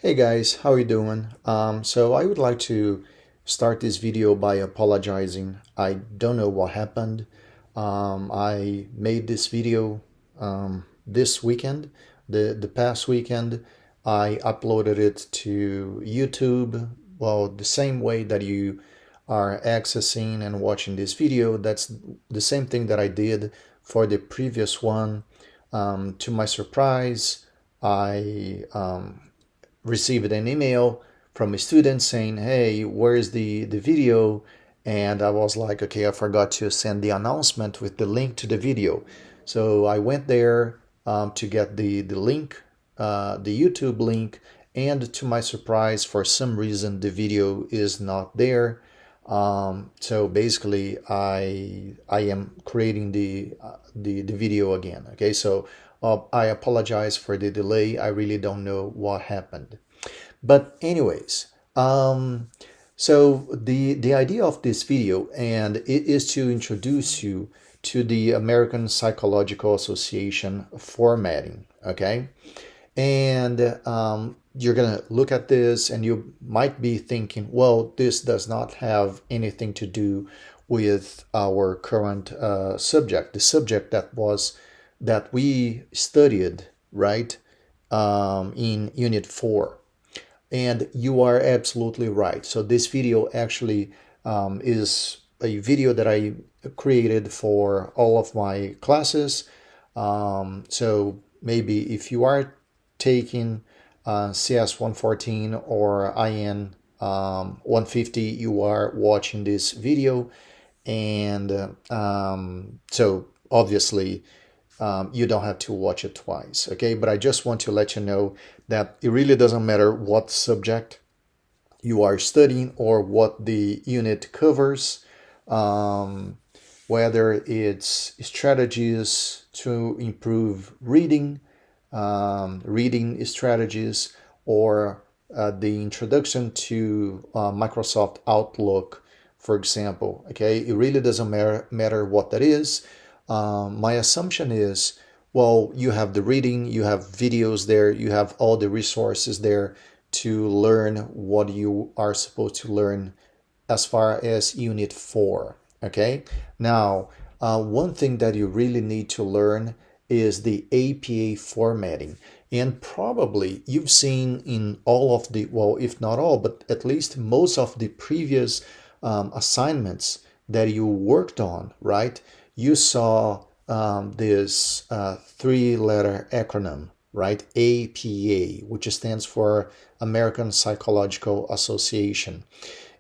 Hey guys, how you doing? So I would like to start this video by apologizing. I don't know what happened. I made this video this weekend, the past weekend. I uploaded it to YouTube. Well, the same way that you are accessing and watching this video, that's the same thing that I did for the previous one. To my surprise, I received an email from a student saying, "Hey, where's the video?" And I was like, "Okay, I forgot to send the announcement with the link to the video." So I went there to get the link, the YouTube link, and to my surprise, for some reason, the video is not there. So basically, I am creating the video again. Okay, so I apologize for the delay. I really don't know what happened. But anyways, so the idea of this video and it is to introduce you to the American Psychological Association formatting. Okay, and you're gonna look at this and you might be thinking, well, this does not have anything to do with our current subject, the subject that we studied, right, in Unit 4. And you are absolutely right. So this video actually is a video that I created for all of my classes. So maybe if you are taking CS 114 or IN 150, you are watching this video. And so obviously you don't have to watch it twice, okay? But I just want to let you know that it really doesn't matter what subject you are studying or what the unit covers, whether it's strategies to improve reading, reading strategies, or the introduction to Microsoft Outlook, for example. Okay, it really doesn't matter what that is. My assumption is, well, you have the reading, you have videos there, you have all the resources there to learn what you are supposed to learn as far as Unit 4. Okay, now one thing that you really need to learn is the APA formatting. And probably you've seen in all of the, well, if not all, but at least most of the previous assignments that you worked on, right? You saw this three-letter acronym, right? APA, which stands for American Psychological Association.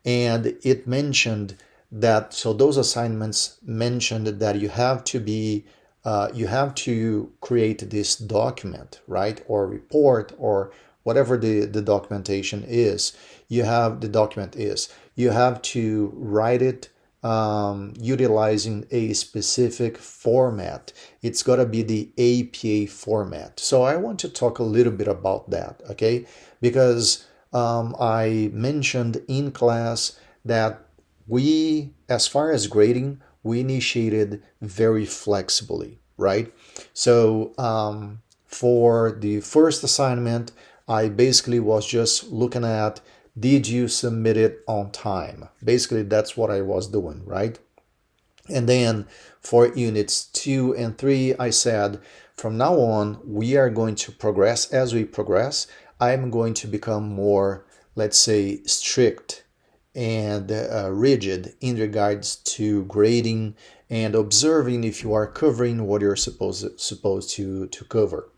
And it mentioned that, so those assignments mentioned that you have to create this document, right? Or report or whatever the documentation is. The document is. You have to write it utilizing a specific format. It's got to be the APA format. So I want to talk a little bit about that, okay? Because I mentioned in class that we, as far as grading, we initiated very flexibly, right? So for the first assignment, I basically was just looking at, did you submit it on time? Basically, that's what I was doing, right? And then for units 2 and 3, I said, from now on, we are going to progress. As we progress, I'm going to become more, let's say, strict and rigid in regards to grading and observing if you are covering what you're supposed to cover.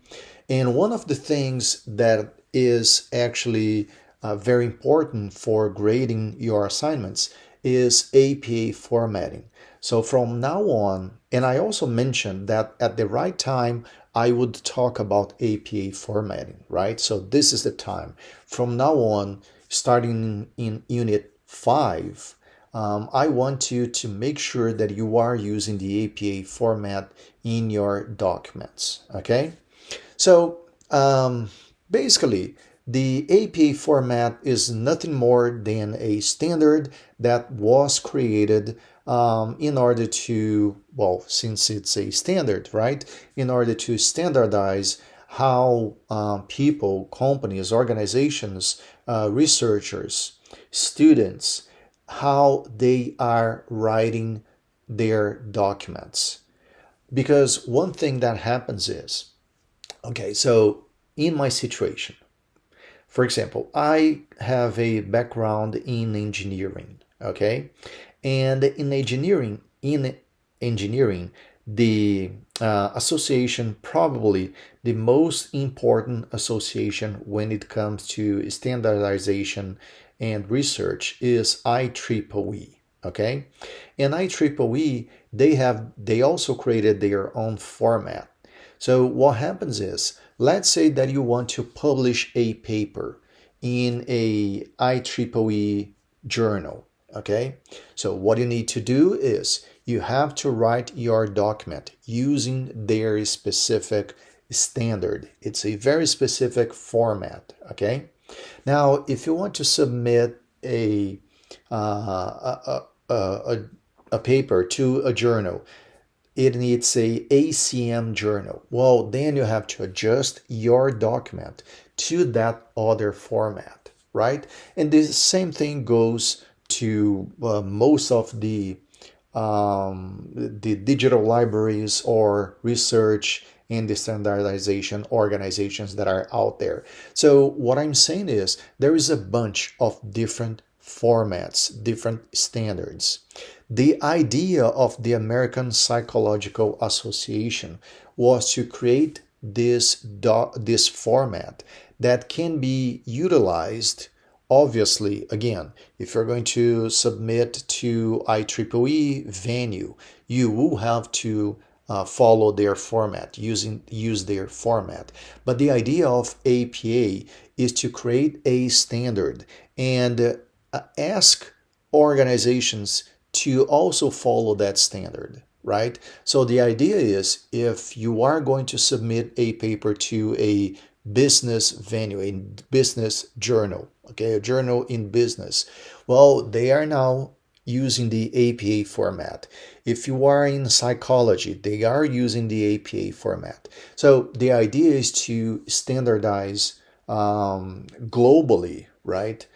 And one of the things that is actually very important for grading your assignments is APA formatting. So from now on, and I also mentioned that at the right time, I would talk about APA formatting, right? So this is the time. From now on, starting in Unit 5, I want you to make sure that you are using the APA format in your documents, okay? So basically, the APA format is nothing more than a standard that was created in order to, well, since it's a standard, right? In order to standardize how people, companies, organizations, researchers, students, how they are writing their documents. Because one thing that happens is, okay, so in my situation, for example, I have a background in engineering, okay? And in engineering, the association, probably the most important association when it comes to standardization and research, is IEEE, okay? And IEEE, they also created their own format. So what happens is, let's say that you want to publish a paper in a IEEE journal, okay? So what you need to do is you have to write your document using their specific standard. It's a very specific format, okay? Now, if you want to submit a paper to a journal, it needs a ACM journal. Well, then you have to adjust your document to that other format, right? And the same thing goes to most of the digital libraries or research and the standardization organizations that are out there. So what I'm saying is there is a bunch of different formats, different standards. The idea of the American Psychological Association was to create this format that can be utilized. Obviously, again, if you're going to submit to IEEE venue, you will have to follow their format, use their format. But the idea of APA is to create a standard and ask organizations to also follow that standard, right? So the idea is, if you are going to submit a paper to a business venue, a business journal, okay, a journal in business, well, they are now using the APA format. If you are in psychology, they are using the APA format. So the idea is to standardize globally, right?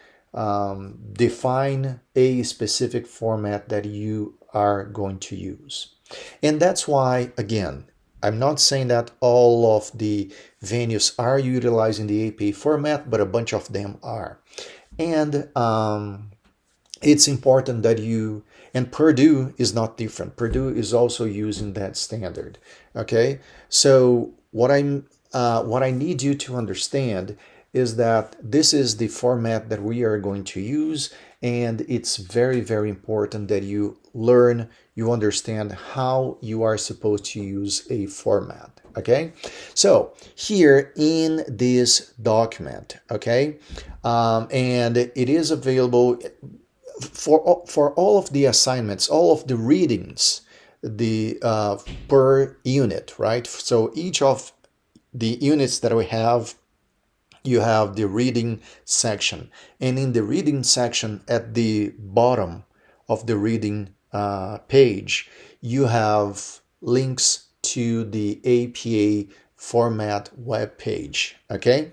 Define a specific format that you are going to use. And that's why, again, I'm not saying that all of the venues are utilizing the APA format, but a bunch of them are. And it's important that and Purdue is not different. Purdue is also using that standard. Okay, so what I need you to understand is that this is the format that we are going to use, and it's very, very important that you learn, you understand how you are supposed to use a format. Okay, so here in this document, okay, and it is available for all of the assignments, all of the readings, the per unit, right? So each of the units that we have, you have the reading section, and in the reading section at the bottom of the reading page, you have links to the APA format web page, okay?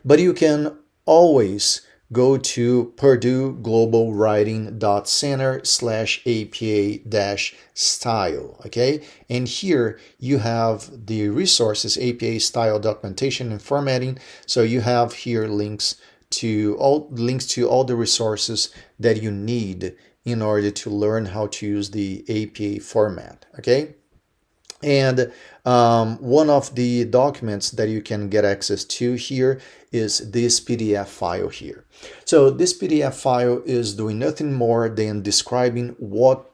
But you can always go to purduglobalwriting.center/APA-style, okay? And here you have the resources, APA style documentation and formatting. So you have here links to all the resources that you need in order to learn how to use the APA format, okay? And one of the documents that you can get access to here is this PDF file here. So this PDF file is doing nothing more than describing what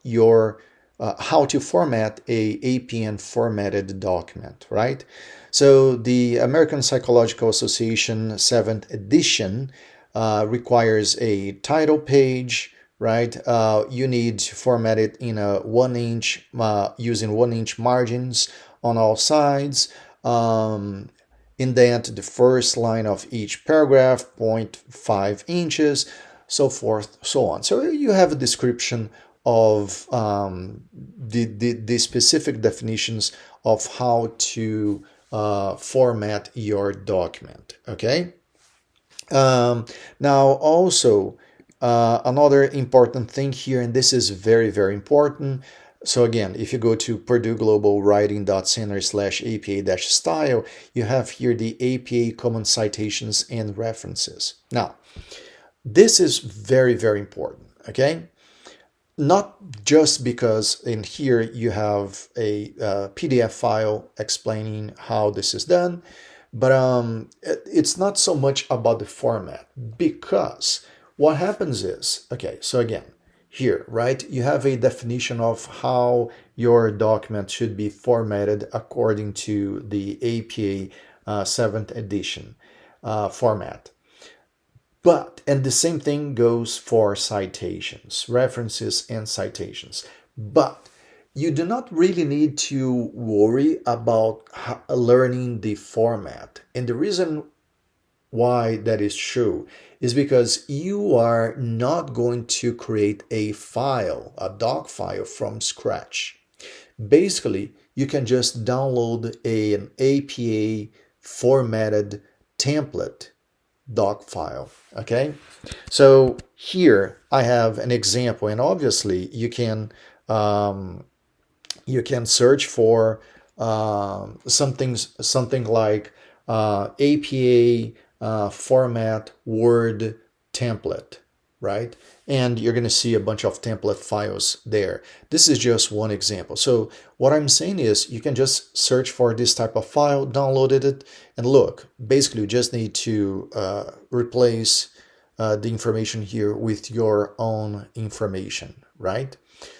how to format a APN formatted document, right? So the American Psychological Association 7th edition requires a title page, right? You need to format it in a 1-inch, using 1-inch margins on all sides. Indent the first line of each paragraph, 0.5 inches, so forth, so on. So you have a description of the specific definitions of how to format your document. Okay. Now also another important thing here, and this is very, very important. So again, if you go to Purdue Global Writing.Center/APA-style, you have here the APA Common Citations and References. Now, this is very, very important, okay? Not just because in here you have a PDF file explaining how this is done, but it's not so much about the format, because what happens is, okay, so again, here, right, you have a definition of how your document should be formatted according to the APA 7th edition format. But, and the same thing goes for citations, references and citations. But you do not really need to worry about learning the format. And the reason why that is true is because you are not going to create a file, a doc file from scratch. Basically, you can just download an APA formatted template doc file. Okay, so here I have an example, and obviously you can search for something like APA format Word template, right? And you're going to see a bunch of template files there. This is just one example. So what I'm saying is you can just search for this type of file, download it, and look, basically you just need to replace the information here with your own information, right?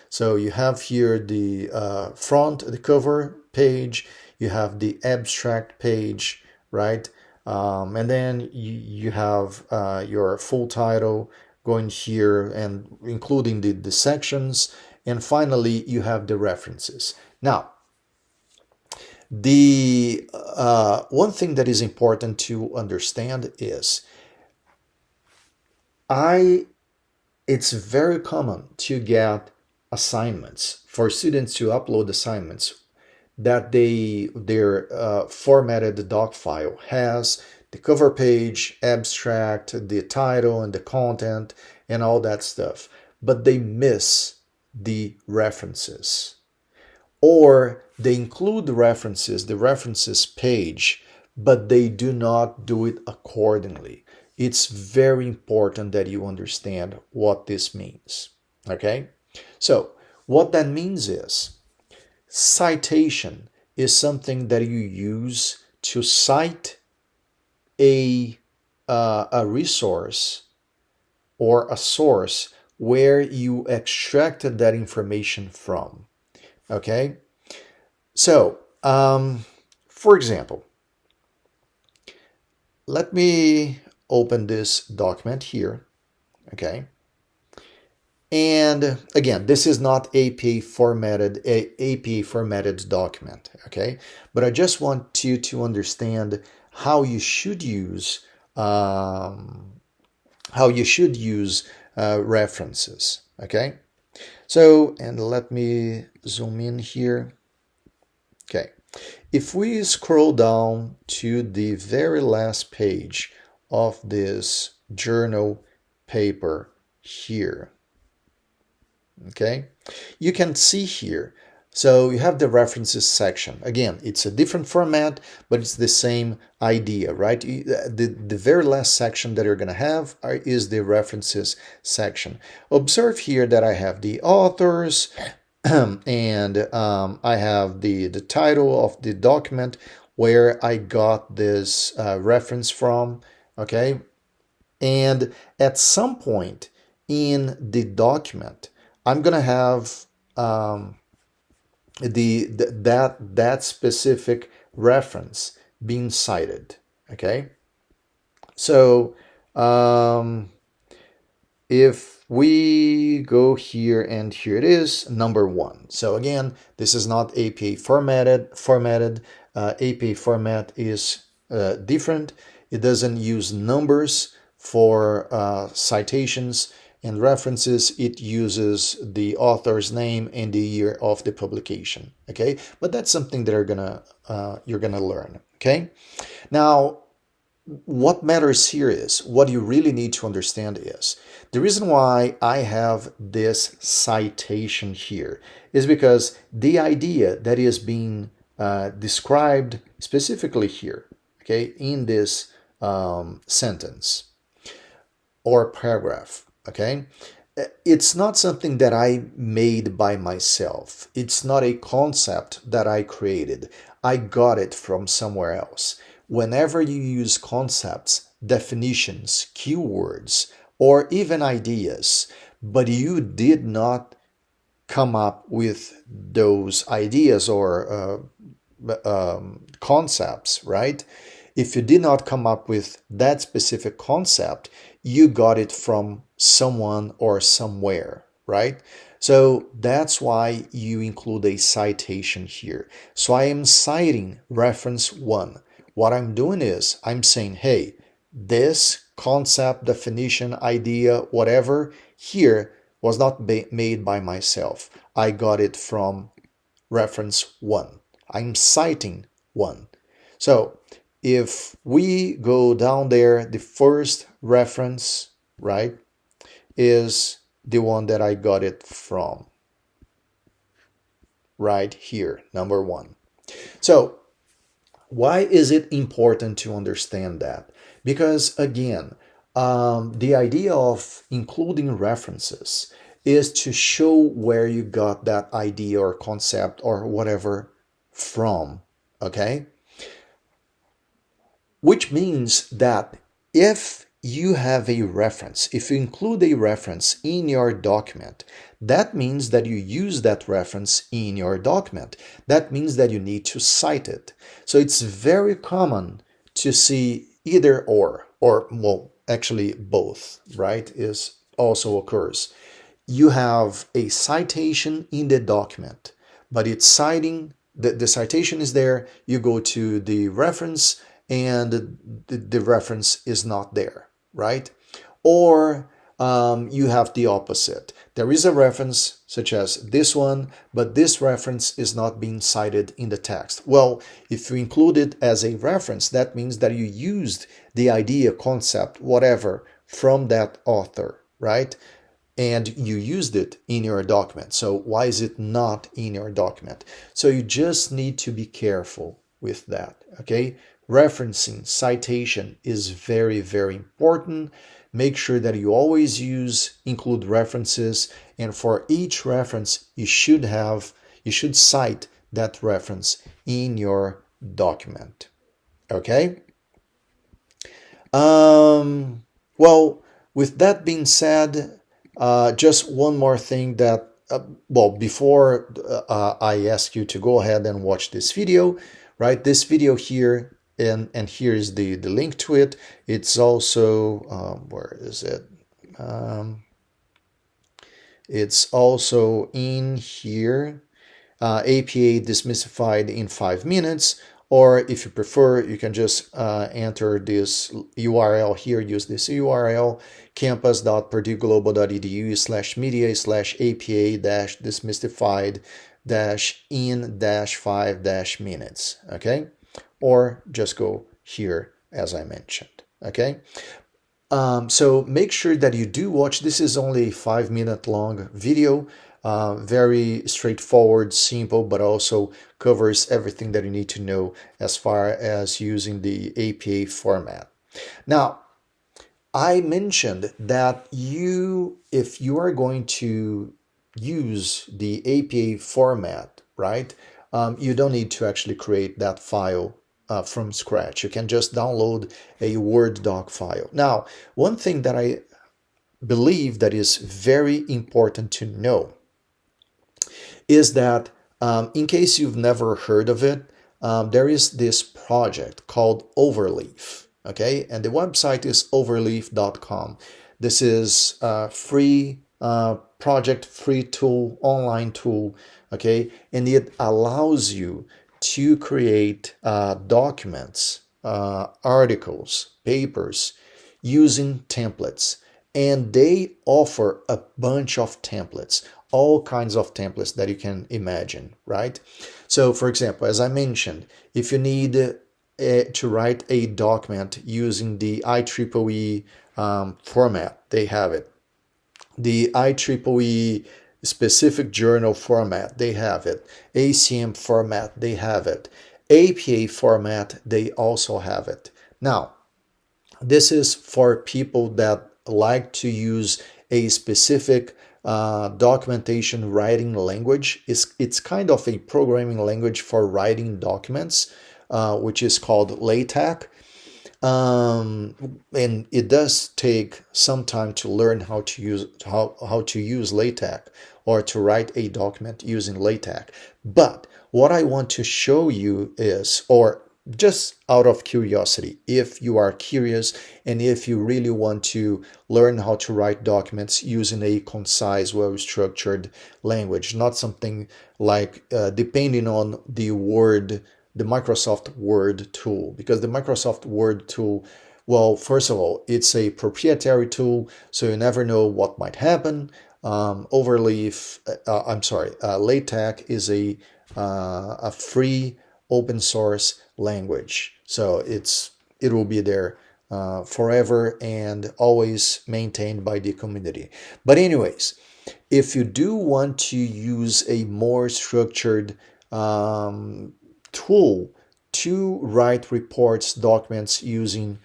So you have here the front, the cover page, you have the abstract page, right? And then you have your full title going here and including the sections. And finally, you have the references. Now, the one thing that is important to understand is it's very common to get assignments for students to upload assignments that their formatted doc file has the cover page, abstract, the title and the content and all that stuff, but they miss the references, or they include the references page, but they do not do it accordingly. It's very important that you understand what this means. Okay, so what that means is citation is something that you use to cite a resource or a source where you extracted that information from. Okay, so for example, let me open this document here. Okay, and again, this is not APA formatted document. Okay, but I just want you to understand how you should use references. Okay, so, and let me zoom in here. Okay, if we scroll down to the very last page of this journal paper here, okay, you can see here. So you have the references section. Again, it's a different format, but it's the same idea, right? The very last section that you're going to have is the references section. Observe here that I have the authors and I have the title of the document where I got this reference from, okay? And at some point in the document, I'm going to have that specific reference being cited. Okay, so if we go here, and here it is, number 1. So again, this is not APA formatted. APA format is different. It doesn't use numbers for citations, and references, it uses the author's name and the year of the publication. Okay, but that's something that you're gonna learn. Okay, now what matters here is what you really need to understand is the reason why I have this citation here is because the idea that is being described specifically here, okay, in this sentence or paragraph, okay, it's not something that I made by myself. It's not a concept that I created. I got it from somewhere else. Whenever you use concepts, definitions, keywords, or even ideas, but you did not come up with those ideas or concepts, right? If you did not come up with that specific concept, you got it from someone or somewhere, right? So that's why you include a citation here. So I am citing reference 1. What I'm doing is I'm saying, hey, this concept, definition, idea, whatever here was not made by myself. I got it from reference 1. I'm citing 1. So if we go down there, the first reference, right, is the one that I got it from. Right here, number 1. So why is it important to understand that? Because again, the idea of including references is to show where you got that idea or concept or whatever from, okay? Which means that if you have a reference, if you include a reference in your document, that means that you use that reference in your document. That means that you need to cite it. So it's very common to see either or well, actually both, right, is also occurs. You have a citation in the document, but it's citing, the citation is there, you go to the reference and the reference is not there, right? Or you have the opposite. There is a reference such as this one, but this reference is not being cited in the text. Well, if you include it as a reference, that means that you used the idea, concept, whatever from that author, right? And you used it in your document. So why is it not in your document? So you just need to be careful with that, okay? Referencing, citation is very, very important. Make sure that you always include references, and for each reference you should cite that reference in your document. Okay? Well, with that being said, just one more thing that before I ask you to go ahead and watch this video, right? This video here, and here is the link to it. It's also where is it? It's also in here, APA Demystified in 5 minutes. Or if you prefer, you can just enter this URL here, use this URL, campus.purduglobalal.edu/media/APA-demystified-in-5-minutes, okay? Or just go here as I mentioned, okay? So make sure that you do watch. This is only a 5-minute long video, very straightforward, simple, but also covers everything that you need to know as far as using the APA format. Now, I mentioned that if you are going to use the APA format, right, you don't need to actually create that file from scratch. You can just download a Word doc file. Now, one thing that I believe that is very important to know is that in case you've never heard of it, there is this project called Overleaf, okay? And the website is overleaf.com. This is a free project, free tool, online tool, okay? And it allows you to create documents, articles, papers using templates. and they offer a bunch of templates, all kinds of templates that you can imagine, right? So for example, as I mentioned, if you need to write a document using the IEEE format, they have it. The IEEE specific journal format, they have it. ACM format, they have it. APA format, they also have it. Now, this is for people that like to use a specific documentation writing language. It's kind of a programming language for writing documents, which is called LaTeX. And it does take some time to learn how to use LaTeX or to write a document using LaTeX. But what I want to show you is, or just out of curiosity, if you are curious and if you really want to learn how to write documents using a concise, well-structured language, not something like depending on the Microsoft Word tool, because the Microsoft Word tool, well, first of all, it's a proprietary tool, so you never know what might happen. LaTeX is a free open source language, so it will be there forever and always maintained by the community. But anyways, if you do want to use a more structured tool to write reports, documents using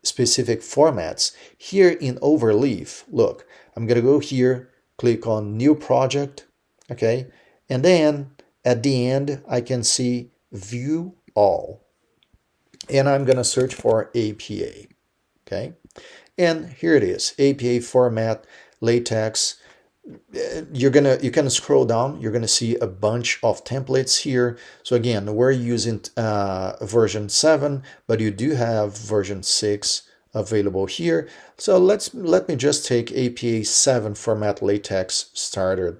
specific formats, here in Overleaf, look, I'm gonna go here, click on New Project, okay, and then at the end I can see View All, and I'm gonna search for APA, okay, and here it is, APA format, LaTeX. You can scroll down, you're gonna see a bunch of templates here. So again, we're using version 7, but you do have version 6 available here. So let me just take APA 7 format LaTeX starter.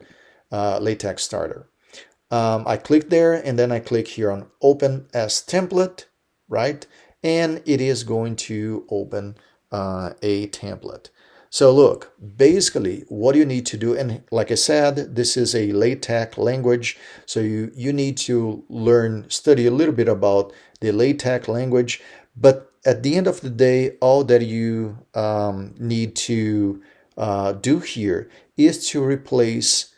I click there, and then I click here on Open as Template, right? And it is going to open a template. So look, basically what you need to do, and like I said, this is a LaTeX language, so you need to study a little bit about the LaTeX language, but at the end of the day, all that you need to do here is to replace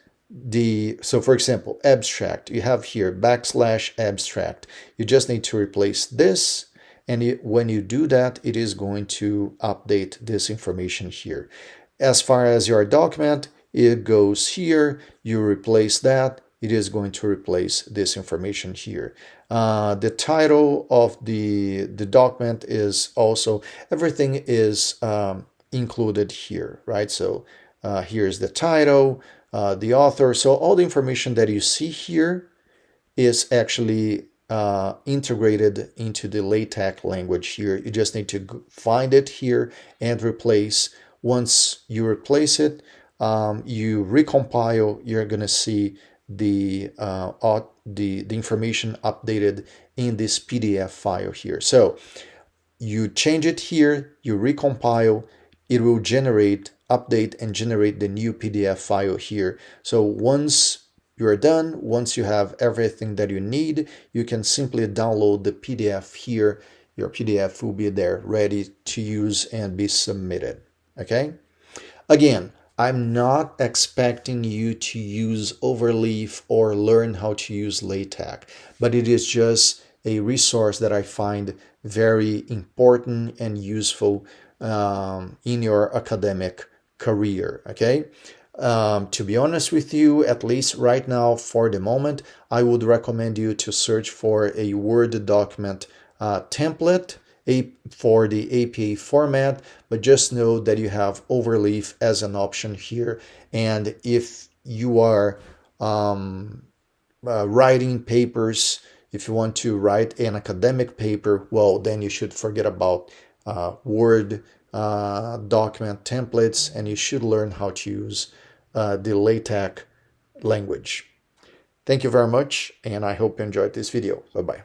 so for example, abstract, you have here \abstract. You just need to replace this. And when you do that, it is going to update this information here. As far as your document, it goes here, you replace that, it is going to replace this information here. The title of the document is also, everything is included here, right? So here's the title, the author. So all the information that you see here is actually integrated into the LaTeX language here. You just need to find it here and replace. Once you replace it, you recompile, you're gonna see the information updated in this PDF file here. So you change it here, you recompile, it will update and generate the new PDF file here. So once you're done, once you have everything that you need, you can simply download the PDF here. Your PDF will be there ready to use and be submitted, okay? Again, I'm not expecting you to use Overleaf or learn how to use LaTeX, but it is just a resource that I find very important and useful in your academic career, okay? To be honest with you, at least right now, for the moment, I would recommend you to search for a Word document template for the APA format, but just know that you have Overleaf as an option here. And if you are writing papers, if you want to write an academic paper, well, then you should forget about Word document templates, and you should learn how to use the LaTeX language. Thank you very much, and I hope you enjoyed this video. Bye-bye.